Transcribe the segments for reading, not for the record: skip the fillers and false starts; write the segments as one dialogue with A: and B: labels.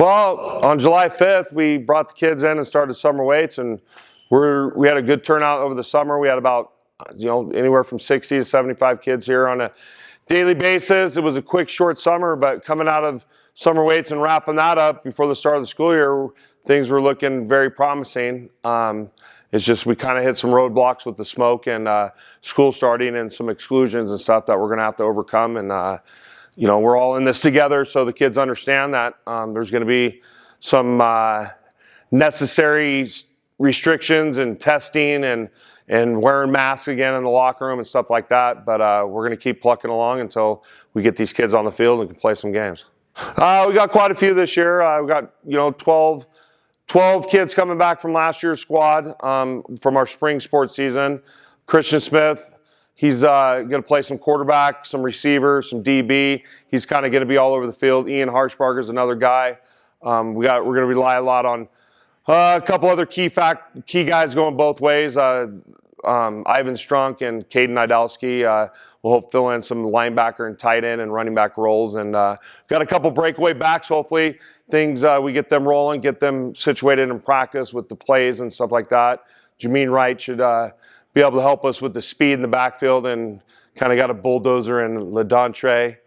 A: Well, on July 5th, we brought the kids in and started summer weights, and we had a good turnout over the summer. We had about, anywhere from 60 to 75 kids here on a daily basis. It was a quick, short summer, but coming out of summer weights and wrapping that up before the start of the school year, things were looking very promising. It's just we kind of hit some roadblocks with the smoke and school starting and some exclusions and stuff that we're going to have to overcome. And we're all in this together, so the kids understand that there's going to be some necessary restrictions and testing and wearing masks again in the locker room and stuff like that. But we're going to keep plucking along until we get these kids on the field and can play some games. We got quite a few this year. We got 12 kids coming back from last year's squad from our spring sports season. Christian Smith, he's going to play some quarterback, some receiver, some DB. He's kind of going to be all over the field. Ian Harshbarger is another guy. We're going to rely a lot on a couple other key guys going both ways. Ivan Strunk and Caden Idalski will hope fill in some linebacker and tight end and running back roles. And got a couple breakaway backs. Hopefully we get them rolling, get them situated in practice with the plays and stuff like that. Jameen Wright should be able to help us with the speed in the backfield, and kind of got a bulldozer in LaDontre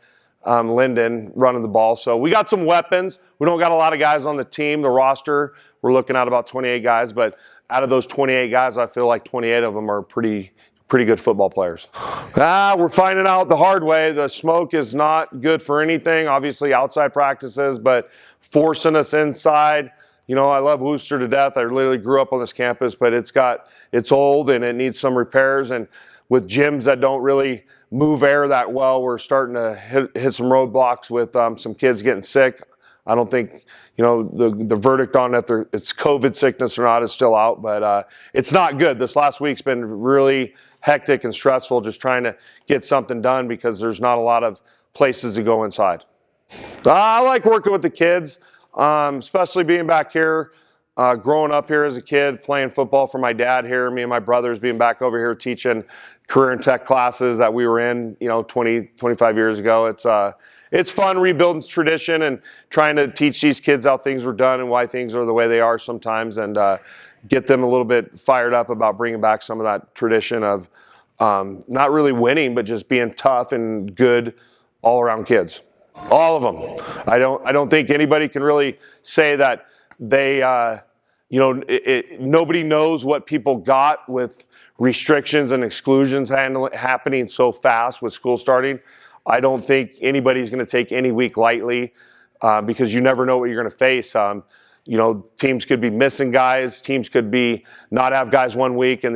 A: Linden running the ball. So we got some weapons. We don't got a lot of guys on the team. The roster, we're looking at about 28 guys, but out of those 28 guys, I feel like 28 of them are pretty good football players. We're finding out the hard way. The smoke is not good for anything. Obviously outside practices, but forcing us inside. I love Worcester to death. I literally grew up on this campus, but it's old and it needs some repairs. And with gyms that don't really move air that well, we're starting to hit some roadblocks with some kids getting sick. I don't think, the verdict on if it's COVID sickness or not is still out, but it's not good. This last week's been really hectic and stressful, just trying to get something done because there's not a lot of places to go inside. I like working with the kids, especially being back here, growing up here as a kid, playing football for my dad here, me and my brothers being back over here teaching career and tech classes that we were in, 20, 25 years ago. It's fun rebuilding tradition and trying to teach these kids how things were done and why things are the way they are sometimes, and get them a little bit fired up about bringing back some of that tradition of not really winning, but just being tough and good all-around kids. All of them. I don't think anybody can really say that they, nobody knows what people got with restrictions and exclusions happening so fast with school starting. I don't think anybody's going to take any week lightly because you never know what you're going to face. Teams could be missing guys. Teams could be not have guys 1 week and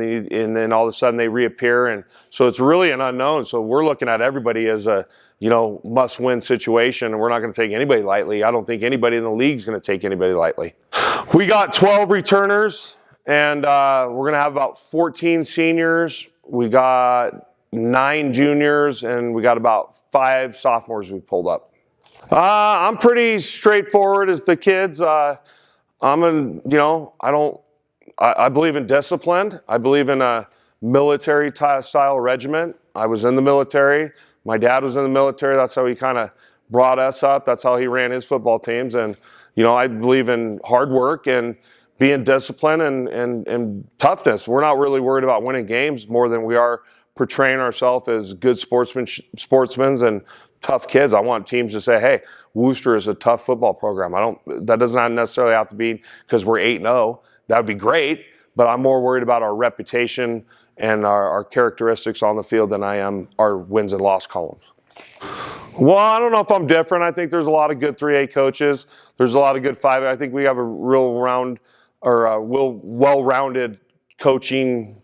A: then all of a sudden they reappear. And so it's really an unknown. So we're looking at everybody as a, must-win situation, and we're not going to take anybody lightly. I don't think anybody in the league is going to take anybody lightly. We got 12 returners, and we're going to have about 14 seniors. We got 9 juniors, and we got about 5 sophomores we pulled up. I'm pretty straightforward as the kids. I believe in discipline. I believe in a military style regiment. I was in the military. My dad was in the military. That's how he kind of brought us up. That's how he ran his football teams. And, I believe in hard work and being disciplined and toughness. We're not really worried about winning games more than we are portraying ourselves as good sportsmen and tough kids. I want teams to say, hey, Worcester is a tough football program. That does not necessarily have to be because we're 8-0. That would be great, but I'm more worried about our reputation and our characteristics on the field than I am our wins and loss columns. Well, I don't know if I'm different. I think there's a lot of good 3A coaches. There's a lot of good 5A. I think we have a real well-rounded coaching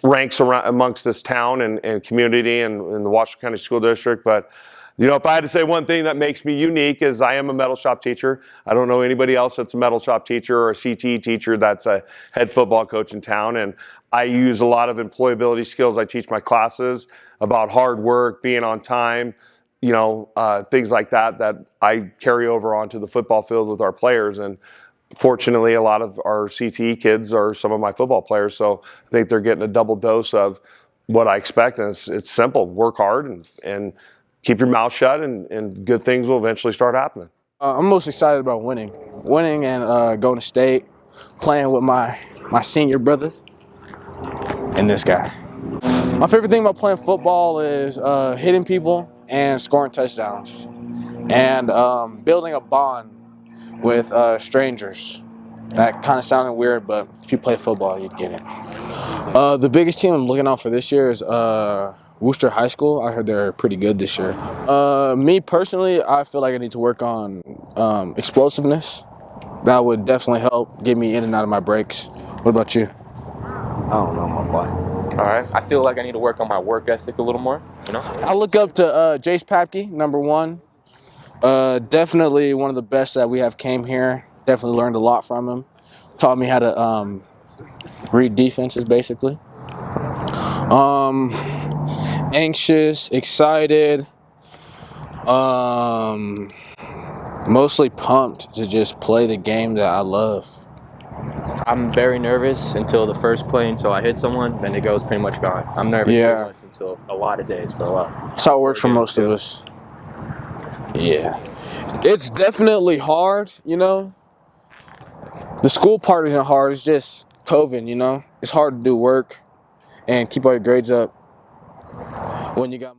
A: ranks amongst this town and community and in the Washington County School District. But, if I had to say one thing that makes me unique is I am a metal shop teacher. I don't know anybody else that's a metal shop teacher or a CTE teacher that's a head football coach in town. And I use a lot of employability skills. I teach my classes about hard work, being on time, things like that I carry over onto the football field with our players. And fortunately, a lot of our CTE kids are some of my football players, so I think they're getting a double dose of what I expect. And it's simple: work hard and keep your mouth shut, and good things will eventually start happening.
B: I'm most excited about winning and going to state, playing with my senior brothers, and this guy. My favorite thing about playing football is hitting people and scoring touchdowns, and building a bond with strangers. That kind of sounded weird, but if you play football, you get it. The biggest team I'm looking out for this year is Worcester High School. I heard they're pretty good this year. Me personally, I feel like I need to work on explosiveness. That would definitely help get me in and out of my breaks. What about you?
C: I don't know my boy. All right. I feel like I need to work on my work ethic a little more. You know.
B: I look up to Jace Papke, #1. Definitely one of the best that we have came here. Definitely learned a lot from him. Taught me how to read defenses, basically. Anxious, excited, mostly pumped to just play the game that I love.
C: I'm very nervous until the first play, until I hit someone, then it goes pretty much gone. I'm nervous pretty much until a lot of days for a while.
B: That's how it works for most of us. Yeah. It's definitely hard, you know. The school part isn't hard, it's just COVID, you know. It's hard to do work and keep all your grades up when you got